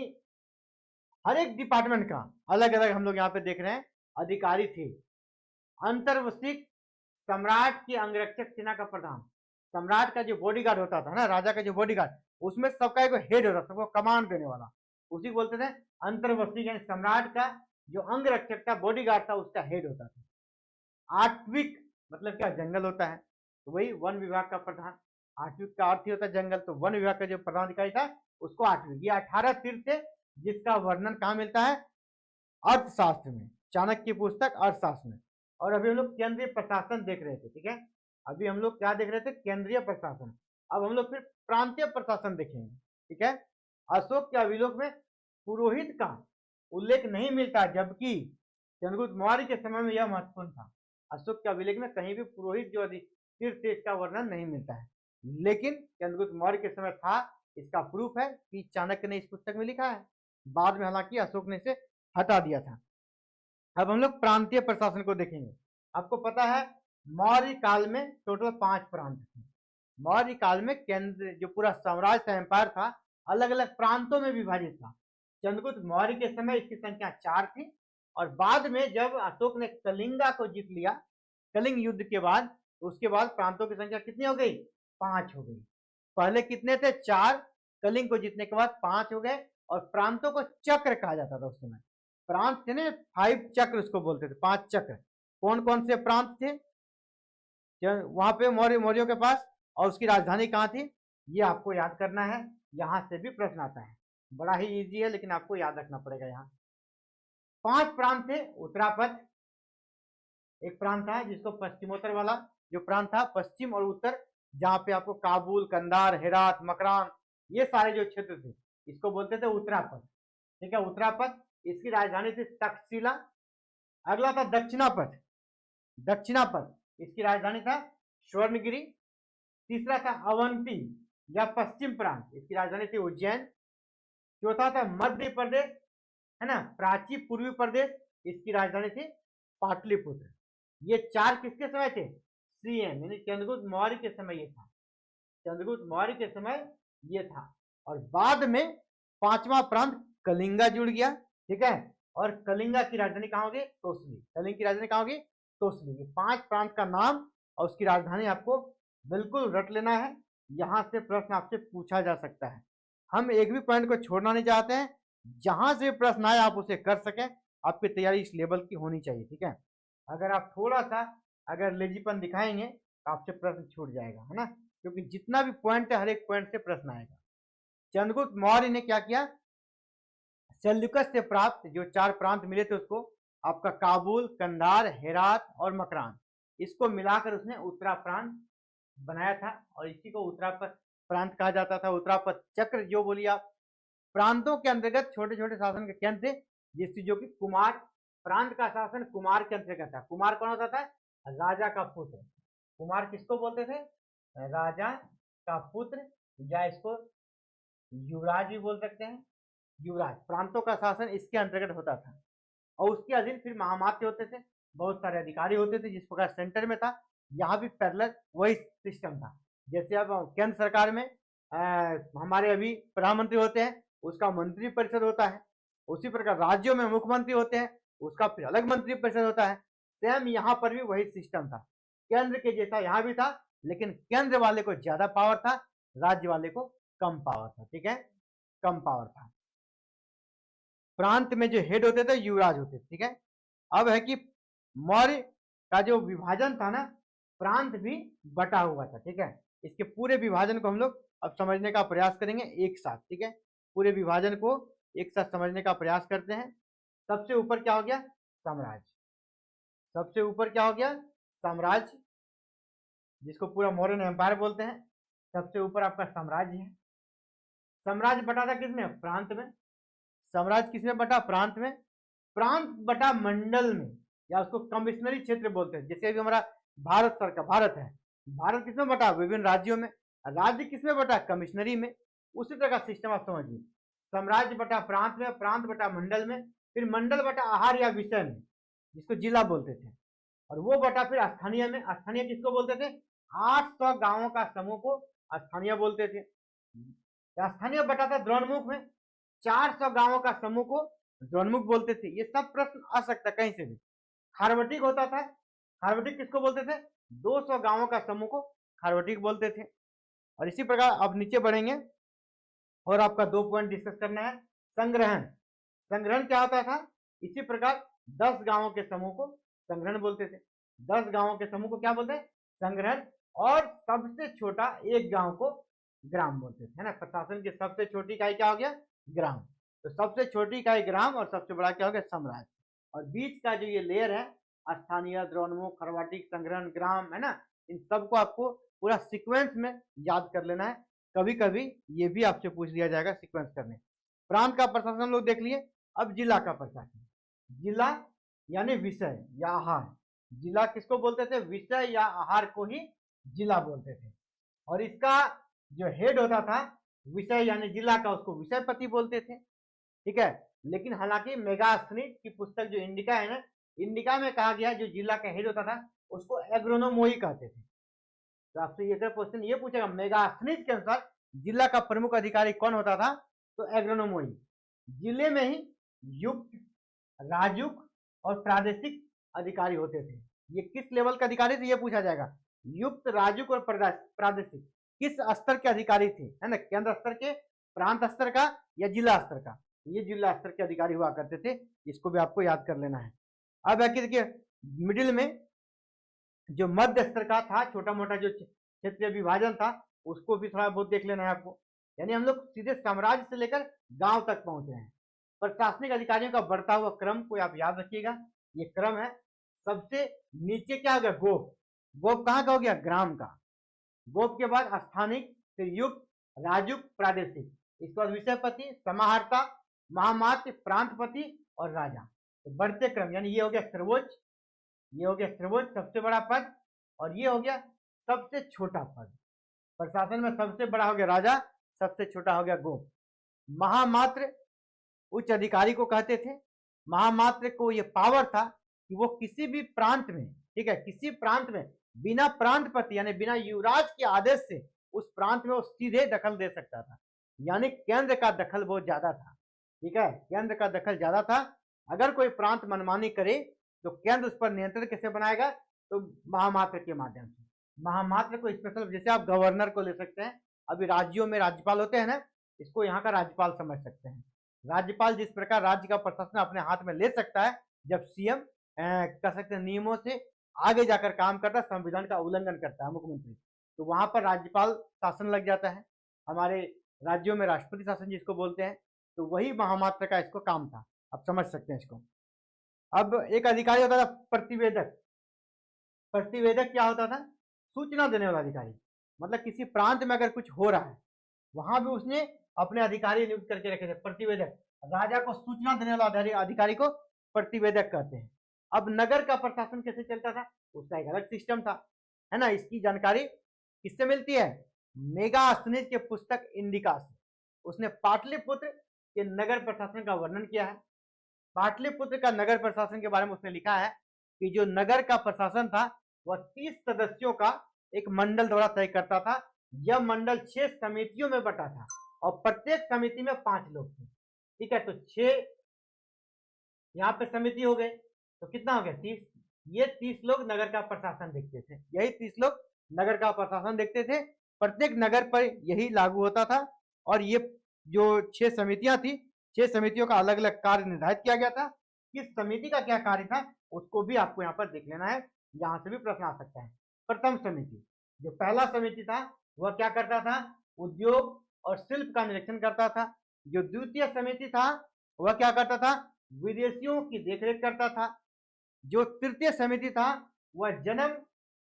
हर एक डिपार्टमेंट का अलग अलग हम लोग यहाँ पे देख रहे हैं अधिकारी थे। अंतर्वसिक, सम्राट के अंगरक्षक सेना का प्रधान। सम्राट का जो बॉडीगार्ड होता था ना, राजा का जो बॉडीगार्ड, उसमें सबका एक हेड होता था, सबको कमांड देने वाला, उसी को बोलते थे अंतर्वसिक, यानी सम्राट का जो अंगरक्षक था, बॉडीगार्ड था, उसका हेड होता था। आठविक मतलब क्या? जंगल होता है, तो वही वन विभाग का प्रधान। आठविक का अर्थ ही होता है जंगल, तो वन विभाग का जो प्रधान अधिकारी था उसको आठविक। ये 18 तीर्थ थे जिसका वर्णन कहाँ मिलता है? अर्थशास्त्र में, चाणक्य की पुस्तक अर्थशास्त्र में। और अभी हम लोग केंद्रीय प्रशासन देख रहे थे। ठीक है, अभी हम लोग क्या देख रहे थे? केंद्रीय प्रशासन। अब हम लोग फिर प्रांतीय प्रशासन देखेंगे। ठीक है, अशोक के अभिलेख में पुरोहित का उल्लेख नहीं मिलता, जबकि चंद्रगुप्त मौर्य के समय में यह महत्वपूर्ण था। अशोक के अभिलेख में कहीं भी पुरोहित जो तीर्थ इसका वर्णन नहीं मिलता है, लेकिन चंद्रगुप्त मौर्य के समय था। इसका प्रूफ है कि चाणक्य ने इस पुस्तक में लिखा है, बाद में हालांकि अशोक ने इसे हटा दिया था। अब हम लोग प्रांतीय प्रशासन को देखेंगे। आपको पता है मौर्य काल में टोटल 5 प्रांत थे। मौर्य काल में केंद्र जो पूरा साम्राज्य था, एम्पायर था, अलग अलग प्रांतों में विभाजित था। चंद्रगुप्त मौर्य के समय इसकी संख्या 4 थी, और बाद में जब अशोक ने कलिंगा को जीत लिया, कलिंग युद्ध के बाद, तो उसके बाद प्रांतों की संख्या कितनी हो गई? 5 हो गई। पहले कितने थे? 4, कलिंग को जीतने के बाद 5 हो गए। और प्रांतों को चक्र कहा जाता था उस समय। प्रांत थे ना, 5 चक्र उसको बोलते थे, 5 चक्र। कौन कौन से प्रांत थे वहां पे मौर्यों के पास? और उसकी राजधानी कहाँ थी? ये आपको याद करना है, यहां से भी प्रश्न आता है, बड़ा ही इजी है, लेकिन आपको याद रखना पड़ेगा। यहाँ 5 प्रांत थे। उत्तरापथ एक प्रांत था, जिसको पश्चिमोत्तर वाला जो प्रांत था, पश्चिम और उत्तर जहाँ पे आपको काबुल, कंधार, हेरात, मकरान, ये सारे जो क्षेत्र थे इसको बोलते थे उत्तरापथ। ठीक है, उत्तरापथ। इसकी राजधानी थी तक्षशिला। अगला था दक्षिणापथ। दक्षिणापथ इसकी राजधानी था स्वर्णगिरी। तीसरा था अवंती या पश्चिम प्रांत, इसकी राजधानी थी उज्जैन। चौथा था मध्य प्रदेश, है ना, प्राची पूर्वी प्रदेश, इसकी राजधानी थी पाटलिपुत्र। ये चार किसके समय थे? सीएम यानी चंद्रगुप्त मौर्य के समय ये था। चंद्रगुप्त मौर्य के समय ये था। और बाद में पांचवा प्रांत कलिंगा जुड़ गया। ठीक है, और कलिंगा की राजधानी कहाँ होगी? तोसली। कलिंग की राजधानी कहाँ होगी? तोसली। ये 5 प्रांत का नाम और उसकी राजधानी आपको बिल्कुल रट लेना है। यहां से प्रश्न आपसे पूछा जा सकता है। हम एक भी पॉइंट को छोड़ना नहीं चाहते हैं। जहां से प्रश्न आए आप उसे कर सकें। आपकी तैयारी इस लेवल की होनी चाहिए। ठीक है, अगर आप थोड़ा सा अगर लेजीपन दिखाएंगे तो आपसे प्रश्न छूट जाएगा, है ना, क्योंकि जितना भी पॉइंट है हर एक पॉइंट से प्रश्न आएगा। चंद्रगुप्त मौर्य ने क्या किया? सेल्यूकस से प्राप्त जो 4 प्रांत मिले थे उसको आपका काबुल, कंधार, हेरात और मकरान, इसको मिलाकर उसने उत्तरा प्रांत बनाया था और इसी को उत्तरापथ प्रांत कहा जाता था। उत्तरापथ चक्र जो बोलिए आप, प्रांतों के अंतर्गत छोटे छोटे शासन के केंद्र थे, जिससे जो कि कुमार प्रांत का शासन कुमार के अंतर्गत था। कुमार कौन होता था? राजा का पुत्र। कुमार किसको बोलते थे? राजा का पुत्र, या इसको युवराज भी बोल सकते हैं। युवराज प्रांतों का शासन इसके अंतर्गत होता था और उसके अधीन फिर महामात्य होते थे, बहुत सारे अधिकारी होते थे। जिस प्रकार सेंटर में था, यहाँ भी पैरेलल वही सिस्टम था। जैसे अब केंद्र सरकार में हमारे अभी प्रधानमंत्री होते हैं, उसका मंत्री परिषद होता है। उसी प्रकार राज्यों में मुख्यमंत्री होते हैं, उसका फिर अलग मंत्री परिषद होता है। सेम यहाँ पर भी वही सिस्टम था, केंद्र के जैसा यहाँ भी था, लेकिन केंद्र वाले को ज्यादा पावर था, राज्य वाले को कम पावर था। ठीक है, कम पावर था। प्रांत में जो हेड होते थे युवराज होते थे। ठीक है, अब है कि मौर्य का जो विभाजन था ना, प्रांत भी बटा हुआ था। ठीक है, इसके पूरे विभाजन को हम लोग अब समझने का प्रयास करेंगे एक साथ। ठीक है, पूरे विभाजन को एक साथ समझने का प्रयास करते हैं। सबसे ऊपर क्या हो गया? साम्राज्य। सबसे ऊपर क्या हो गया? साम्राज्य, जिसको पूरा मौर्यन एम्पायर बोलते हैं। सबसे ऊपर आपका साम्राज्य है। साम्राज्य बटा था किसमें? प्रांत में। साम्राज्य किसमें बटा? प्रांत में। प्रांत बटा मंडल में, या उसको कमिश्नरी क्षेत्र बोलते हैं। जैसे अभी हमारा भारत सरकार, भारत है, भारत किसमें बटा? विभिन्न राज्यों में। राज्य किसमें बटा? कमिश्नरी में। उसी तरह का सिस्टम आप समझिए, साम्राज्य बटा प्रांत में, प्रांत बटा मंडल में, फिर मंडल बटा आहार या विषय में, जिसको जिला बोलते थे, और वो बटा फिर स्थानीय में। स्थानीय किसको बोलते थे? 800 गांवों का समूह को स्थानीय बोलते थे। स्थानीय बटा था द्रोणमुख में, 400 गांवों का समूह को द्रोणमुख बोलते थे। ये सब प्रश्न आ सकता है कहीं से भी। खारवटिक होता था, खारवटिक किसको बोलते थे? 200 गांवों का समूह को खारवटिक बोलते थे। और इसी प्रकार अब नीचे बढ़ेंगे और आपका 2 पॉइंट डिस्कस करना है। संग्रहण। संग्रहण क्या होता था? इसी प्रकार 10 गांवों के समूह को संग्रहण बोलते थे। 10 गांवों के समूह को क्या बोलते हैं? संग्रहण। और सबसे छोटा एक गांव को ग्राम बोलते थे, है ना। प्रशासन की सबसे छोटी इकाई क्या हो गया? ग्राम। तो सबसे छोटी इकाई ग्राम और सबसे बड़ा क्या हो गया? साम्राज्य। और बीच का जो ये लेयर है, स्थानीय, द्रोणमुख, खरवाटिक, संग्रहण, ग्राम, है ना, इन सबको आपको पूरा सीक्वेंस में याद कर लेना है। कभी कभी ये भी आपसे पूछ लिया जाएगा सीक्वेंस करने। प्रांत का प्रशासन लोग देख लिए। अब जिला का प्रशासन। जिला यानी विषय या आहार। जिला किसको बोलते थे? विषय या आहार को ही जिला बोलते थे। और इसका जो हेड होता था विषय यानी जिला का, उसको विषयपति बोलते थे। ठीक है, लेकिन हालांकि मेगास्थनीज की पुस्तक जो इंडिका है ना, इंडिका में कहा गया जो जिला का हेड होता था उसको एग्रोनोमोई कहते थे। तो आपसे ये क्वेश्चन ये पूछेगा, मेगास्थनीज के अनुसार जिला का प्रमुख अधिकारी कौन होता था? तो एग्रोनोमोई। जिले में ही युक्त, राजुक और प्रादेशिक अधिकारी होते थे। ये किस लेवल के अधिकारी थे ये पूछा जाएगा। युक्त, राजुक और प्रादेशिक किस स्तर के अधिकारी थे, है ना, केंद्र स्तर के, प्रांत स्तर का या जिला स्तर का? ये जिला स्तर के अधिकारी हुआ करते थे। इसको भी आपको याद कर लेना है। अब देखिए मिडिल में जो मध्य स्तर का था, छोटा मोटा जो क्षेत्रीय विभाजन था, उसको भी थोड़ा बहुत देख लेना है आपको। यानी हम लोग सीधे साम्राज्य से लेकर गांव तक पहुंच रहे हैं। प्रशासनिक अधिकारियों का बढ़ता हुआ क्रम को आप याद रखिएगा। ये क्रम है। सबसे नीचे क्या हो गया? गोप। गोप कहाँ का हो गया? ग्राम का। गोप के बाद स्थानिक, फिर युक्त, राजुक, प्रादेशिक। इसके बाद विषयपति, समाहर्ता, महामात्य, प्रांतपति और राजा। तो बढ़ते क्रम, यानी ये हो गया सर्वोच्च, ये हो गया सर्वोच्च सबसे बड़ा पद, और ये हो गया सबसे छोटा पद। प्रशासन में सबसे बड़ा हो गया राजा, सबसे छोटा हो गया गोप। महामात्र उच्च अधिकारी को कहते थे। महामात्र को ये पावर था कि वो किसी भी प्रांत में, ठीक है, किसी प्रांत में बिना प्रांतपति यानी बिना युवराज के आदेश से उस प्रांत में वो सीधे दखल दे सकता था। यानी केंद्र का दखल बहुत ज्यादा था, ठीक है, केंद्र का दखल ज्यादा था। अगर कोई प्रांत मनमानी करे तो केंद्र उस पर नियंत्रण कैसे बनाएगा, तो महामात्र के माध्यम से। महामात्र को स्पेशल, जैसे आप गवर्नर को ले सकते हैं, अभी राज्यों में राज्यपाल होते हैं ना, इसको यहाँ का राज्यपाल समझ सकते हैं। राज्यपाल जिस प्रकार राज्य का प्रशासन अपने हाथ में ले सकता है, जब सीएम कह सकते हैं नियमों से आगे जाकर काम करता है, संविधान का उल्लंघन करता है मुख्यमंत्री, तो वहां पर राज्यपाल शासन लग जाता है। हमारे राज्यों में राष्ट्रपति शासन जिसको बोलते हैं, तो वही महामात्र का इसको काम था, आप समझ सकते हैं इसको। अब एक अधिकारी होता था प्रतिवेदक। प्रतिवेदक क्या होता था, सूचना देने वाला अधिकारी। मतलब किसी प्रांत में अगर कुछ हो रहा है, वहां भी उसने अपने अधिकारी नियुक्त करके रखे थे, प्रतिवेदक। राजा को सूचना देने वाला अधिकारी को प्रतिवेदक कहते हैं। अब नगर का प्रशासन कैसे चलता था, उसका एक अलग सिस्टम था, है ना। इसकी जानकारी किससे मिलती है, मेगास्थनीज के पुस्तक इंडिका से। उसने पाटलिपुत्र के नगर प्रशासन का वर्णन किया है। पाटलिपुत्र का नगर प्रशासन के बारे में उसने लिखा है कि जो नगर का प्रशासन था वह 30 सदस्यों का एक मंडल द्वारा तय करता था। यह मंडल 6 समितियों में बटा था और प्रत्येक समिति में 5 लोग थे, ठीक है। तो 6 यहाँ पे समिति हो गए, तो कितना हो गया, 30। ये 30 लोग नगर का प्रशासन देखते थे, यही 30 लोग नगर का प्रशासन देखते थे। प्रत्येक नगर पर यही लागू होता था। और ये जो 6 समितियां थी, 6 समितियों का अलग अलग कार्य निर्धारित किया गया था। किस समिति का क्या कार्य था उसको भी आपको यहाँ पर देख लेना है, यहाँ से भी प्रश्न आ सकता है। प्रथम समिति, जो पहला समिति था वह क्या करता था, उद्योग और शिल्प का निरीक्षण करता था। जो द्वितीय समिति था वह क्या करता था, विदेशियों की देखरेख करता था। जो तृतीय समिति था वह जन्म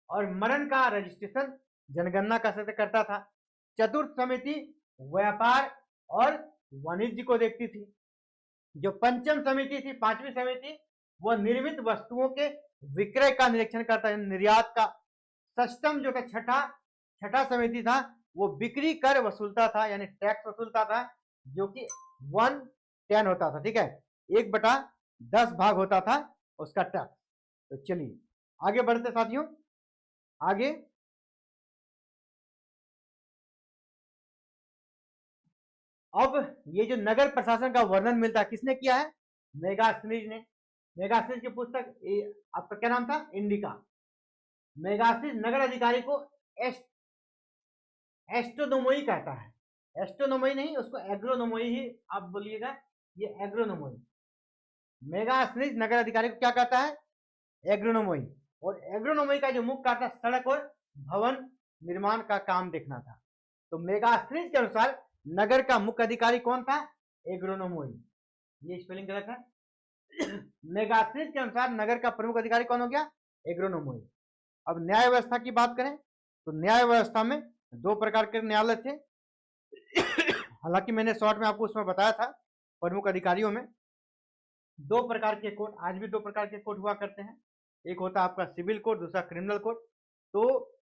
और मरण का रजिस्ट्रेशन, जनगणना का करता था। चतुर्थ समिति व्यापार और वाणिज्य को देखती थी। जो पंचम समिति थी, 5वीं समिति, वह निर्मित वस्तुओं के विक्रय का निरीक्षण करता है, निर्यात का। षष्टम जो छठा समिति था वो बिक्री कर वसूलता था, यानी टैक्स वसूलता था, जो कि 1/10 होता था, ठीक है, 1/10 भाग होता था उसका टैक्स। तो चलिए आगे बढ़ते साथियों, आगे अब ये जो नगर प्रशासन का वर्णन मिलता है किसने किया है, मेगास्थनीज ने। मेगास्थनीज की पुस्तक आपका क्या नाम था, इंडिका। मेगास्थनीज नगर अधिकारी को एस्ट्रोनोमोई कहता है। एस्ट्रोनोमोई नहीं, उसको एग्रोनोमोई ही आप बोलिएगा, ये एग्रोनोमोई। मेगास्थनीज नगर अधिकारी को क्या कहता है, एग्रोनोमोई। और एग्रोनोमोई का जो मुख्य कार्य था सड़क और भवन निर्माण का काम देखना था। तो मेगास्थनीज के अनुसार नगर का मुख्य अधिकारी कौन था, एग्रोनोमोई। ये स्पेलिंग गलत है। मेगास्थनीज के अनुसार नगर का प्रमुख अधिकारी कौन हो गया, एग्रोनोमोई। अब न्याय व्यवस्था की बात करें तो न्याय व्यवस्था में 2 प्रकार के न्यायालय थे। हालांकि मैंने शॉर्ट में आपको उसमें बताया था, प्रमुख अधिकारियों में 2 प्रकार के कोर्ट, आज भी 2 प्रकार के कोर्ट हुआ करते हैं। एक होता है आपका सिविल कोर्ट, दूसरा क्रिमिनल कोर्ट। तो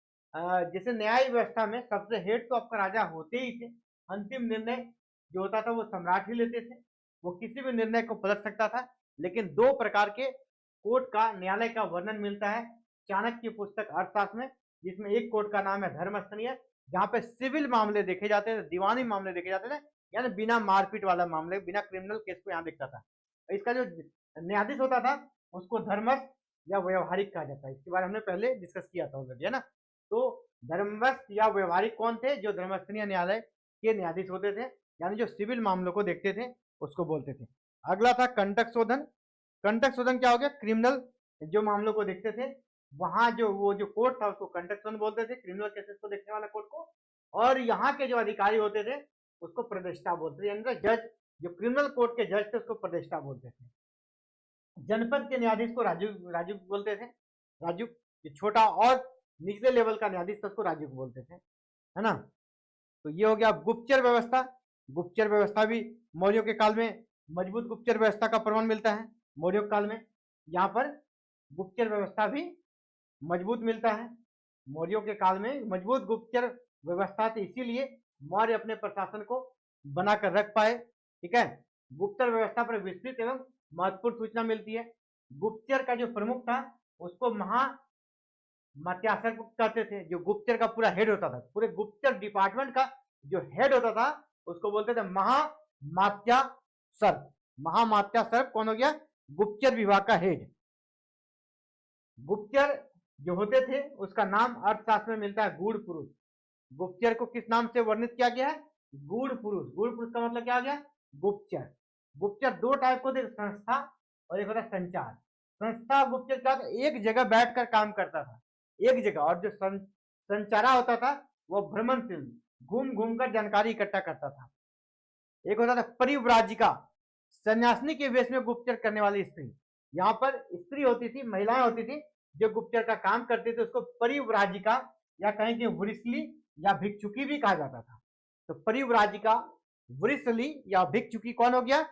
जैसे न्याय व्यवस्था में सबसे हेड तो आपका राजा होते ही थे। अंतिम निर्णय जो होता था वो सम्राट ही लेते थे, वो किसी भी निर्णय को बदल सकता था। लेकिन 2 प्रकार के कोर्ट का, न्यायालय का वर्णन मिलता है चाणक्य की पुस्तक अर्थशास्त्र में, जिसमें एक कोर्ट का नाम है धर्मस्थलीय, जहाँ पे सिविल मामले देखे जाते थे, दीवानी मामले देखे जाते थे, यानी बिना मारपीट वाला मामले, बिना क्रिमिनल केस को यहाँ देखता था। इसका जो न्यायाधीश होता था उसको धर्मस्थ या व्यवहारिक कहा जाता है। इसके बारे में हमने पहले डिस्कस किया था ऑलरेडी, है ना। तो धर्मस्थ या व्यवहारिक कौन थे, जो धर्मस्थलीय न्यायालय के न्यायाधीश होते थे, यानी जो सिविल मामलों को देखते थे उसको बोलते थे। अगला था कंटक शोधन। कंटक शोधन क्या हो गया, क्रिमिनल जो मामलों को देखते थे, वहां जो वो जो कोर्ट था उसको कंटक शोधन बोलते थे, क्रिमिनल केसेस को देखने वाला कोर्ट को। और यहाँ के जो अधिकारी होते थे उसको प्रतिष्ठा बोलते थे, यानी जज, जो क्रिमिनल कोर्ट के जज थे उसको प्रतिष्ठा बोलते थे। जनपद के न्यायाधीश को राजू बोलते थे, राजू, छोटा और निचले लेवल का न्यायाधीश था उसको राजू को बोलते थे, है ना। तो ये हो गया गुप्तचर व्यवस्था। गुप्तचर व्यवस्था भी मौर्यों के काल में मजबूत गुप्तचर व्यवस्था का प्रमाण मिलता है। मौर्यों के काल में यहाँ पर गुप्तचर व्यवस्था भी मजबूत मिलता है। मौर्यों के काल में मजबूत गुप्तचर व्यवस्था थी, इसीलिए मौर्य अपने प्रशासन को बनाकर रख पाए। ठीक है, गुप्तचर व्यवस्था पर विस्तृत एवं महत्वपूर्ण सूचना मिलती है। गुप्तचर का जो प्रमुख था उसको महामात्यासर कहते थे, जो गुप्तचर का पूरा हेड होता था, पूरे गुप्तचर डिपार्टमेंट का जो हेड होता था उसको बोलते थे महामात्यासर। महामात्यासर कौन हो गया? गुप्तचर विभाग का हेड। गुप्तचर जो होते थे उसका नाम अर्थशास्त्र में मिलता है गूढ़ पुरुष। गुप्तचर को किस नाम से वर्णित किया गया है? गूढ़ पुरुष। गूढ़ पुरुष का मतलब क्या आ गया? गुप्तचर। गुप्तचर दो टाइप को होते, संस्था और एक होता है संचार। संस्था गुप्तचर क्या था? एक जगह बैठकर काम करता था, एक जगह। और जो संचारा होता था वो भ्रमणशील, घूम घूम कर जानकारी इकट्ठा करता था। एक होता था परिव्राजिका, सन्यासिनी के वेश में गुप्तचर करने वाली स्त्री। यहाँ पर स्त्री होती थी, महिलाएं होती थी जो गुप्तचर का काम करते थे, उसको परिव्राजिका या कहें कि वृषली या भिक्षुकी भी कहा जाता था। तो परिव्राजिका, वृषली या भिक्षुकी कौन हो गया?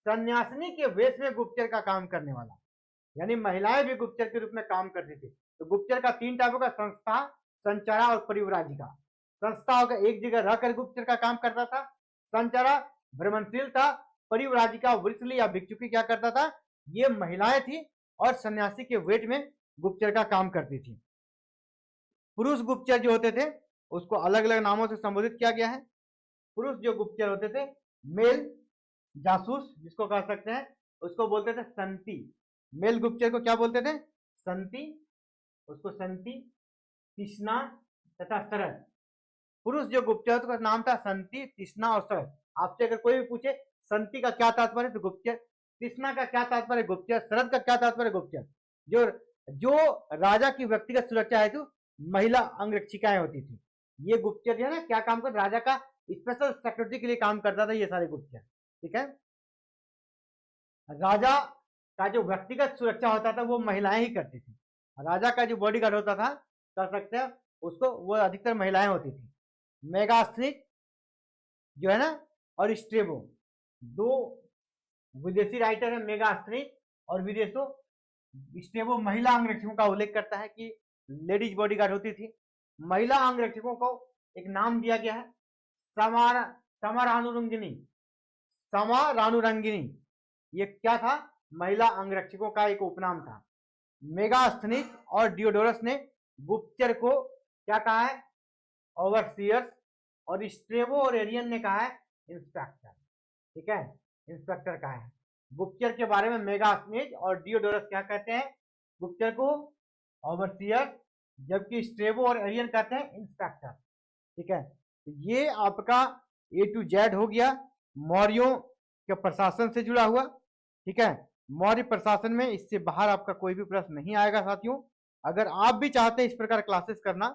सन्यासिनी के वेश में गुप्तचर का काम करने वाला, यानी महिलाएं भी गुप्तचर के रूप में काम करती थी। तो गुप्तचर का तीन टाइप होगा, संस्था, संचारा और परिव्राजिका। संस्था होगा एक जगह रहकर गुप्तचर का काम करता था, संचारा भ्रमणशील था, परिव्राजिका वृषली या भिक्षुकी क्या करता था? ये महिलाएं थी और सन्यासी के वेट में गुप्तचर का काम करती थी। पुरुष गुप्तचर जो होते थे उसको अलग अलग नामों से संबोधित किया गया है। पुरुष जो गुप्तचर होते थे, मेल जासूस जिसको कह सकते हैं, उसको बोलते थे संती। मेल गुप्तचर को क्या बोलते थे? संती, उसको संती, तिष्णा तथा शरद। पुरुष जो गुप्तचर उसका नाम था संती, तिष्णा और शरद। आपसे अगर कोई भी पूछे संती का क्या तात्पर्य तो गुप्तचर, तिष्णा का क्या तात्पर्य गुप्तचर, शरद का क्या तात्पर्य गुप्तचर। जो राजा की व्यक्तिगत सुरक्षा हेतु महिला अंगरक्षिकाएं होती थी, ये गुप्तचर जो है ना क्या काम कर, राजा का स्पेशल सिक्योरिटी के लिए काम करता था ये सारे गुप्तचर। ठीक है, राजा का जो व्यक्तिगत सुरक्षा होता था वो महिलाएं ही करती थी। राजा का जो बॉडीगार्ड होता था कर सकते हैं उसको, वो अधिकतर महिलाएं होती थी। मेगास्थनीज जो है ना और स्ट्रेबो, दो विदेशी राइटर है, मेगास्थनीज और विदेशों स्ट्रेबो महिला अंगरक्षकों का उल्लेख करता है कि लेडीज बॉडीगार्ड होती थी। महिला अंगरक्षकों को एक नाम दिया गया है समारानुरंगिनी। समारानुरंगिनी ये क्या था? महिला अंगरक्षकों का एक उपनाम था। मेगास्थनीज और डियोडोरस ने गुप्तचर को क्या कहा है? ओवरसियर्स। और स्ट्रेबो और एरियन ने कहा है इंस्पेक्टर। ठीक है, इंस्पेक्टर कहा है। गुप्तचर के बारे में मेगास्थनीज और डियोडोरस क्या कहते हैं? गुप्तचर को ओवरसियर, जबकि स्ट्रेबो और एरियन कहते हैं इंस्पेक्टर। ठीक है, तो ये आपका A to Z हो गया मौर्यों के प्रशासन से जुड़ा हुआ। ठीक है, मौर्य प्रशासन में इससे बाहर आपका कोई भी प्रश्न नहीं आएगा साथियों। अगर आप भी चाहते हैं इस प्रकार क्लासेस करना,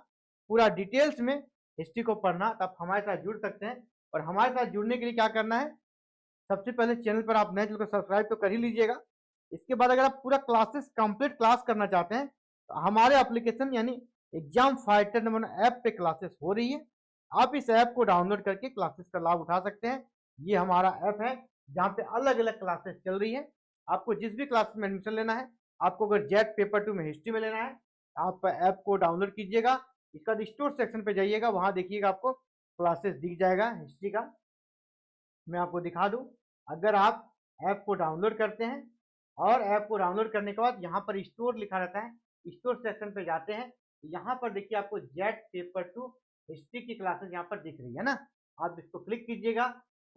पूरा डिटेल्स में हिस्ट्री को पढ़ना, तो आप हमारे साथ जुड़ सकते हैं। और हमारे साथ जुड़ने के लिए क्या करना है? सबसे पहले चैनल पर आप नए चैनल को सब्सक्राइब तो कर ही लीजिएगा। इसके बाद अगर आप पूरा क्लासेस कंप्लीट क्लास करना चाहते हैं तो हमारे एप्लीकेशन यानी एग्जाम फाइटर नंबर ऐप पे क्लासेस हो रही है। आप इस ऐप को डाउनलोड करके क्लासेस का लाभ उठा सकते हैं। ये हमारा ऐप है जहाँ पे अलग अलग क्लासेस चल रही है। आपको जिस भी क्लास में एडमिशन लेना है, आपको अगर जेट पेपर 2 में हिस्ट्री में लेना है, आप ऐप को डाउनलोड कीजिएगा। इसका स्टोर सेक्शन पे जाइएगा, वहाँ देखिएगा आपको क्लासेस दिख जाएगा हिस्ट्री का। मैं आपको दिखा दूं, अगर आप ऐप को डाउनलोड करते हैं और ऐप को डाउनलोड करने के बाद यहाँ पर स्टोर लिखा रहता है, स्टोर सेक्शन पे जाते हैं, यहाँ पर देखिए आपको जेट पेपर 2 हिस्ट्री की क्लासेस यहाँ पर दिख रही है ना। आप इसको क्लिक कीजिएगा,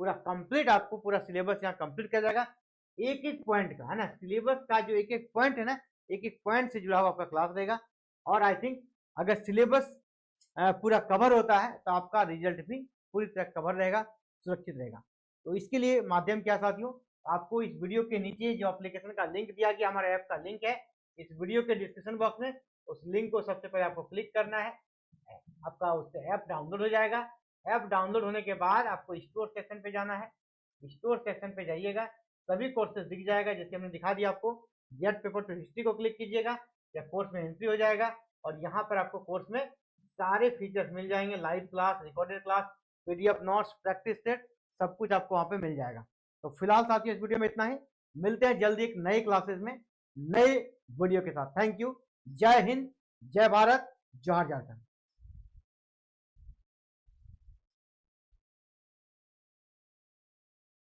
पूरा कंप्लीट आपको पूरा सिलेबस यहाँ कंप्लीट कर जाएगा। एक एक पॉइंट का है ना, सिलेबस का जो एक एक पॉइंट है ना, एक एक पॉइंट से जुड़ा हुआ आपका क्लास रहेगा। और आई थिंक अगर सिलेबस पूरा कवर होता है तो आपका रिजल्ट भी पूरी तरह कवर रहेगा, सुरक्षित रहेगा। तो इसके लिए माध्यम क्या साथियों, आपको इस वीडियो के नीचे जो एप्लीकेशन का लिंक दिया गया, हमारे ऐप का लिंक है इस वीडियो के डिस्क्रिप्शन बॉक्स में, उस लिंक को सबसे पहले आपको क्लिक करना है, आपका उससे ऐप डाउनलोड हो जाएगा। ऐप डाउनलोड होने के बाद आपको स्टोर सेक्शन पे जाना है, स्टोर सेक्शन पे जाइएगा, सभी कोर्सेज दिख जाएगा जैसे हमने दिखा दिया आपको। जेट पेपर 2 हिस्ट्री को क्लिक कीजिएगा या कोर्स में एंट्री हो जाएगा। और यहाँ पर आपको कोर्स में सारे फीचर्स मिल जाएंगे, live class, recorded class, PDF notes, practice set, सब कुछ आपको वहाँ पे मिल जाएगा। तो फिलहाल साथियों इस वीडियो में इतना ही, मिलते हैं जल्दी एक नए क्लासेस में नए वीडियो के साथ। थैंक यू, जय हिंद, जय भारत, जोहार झारखंड।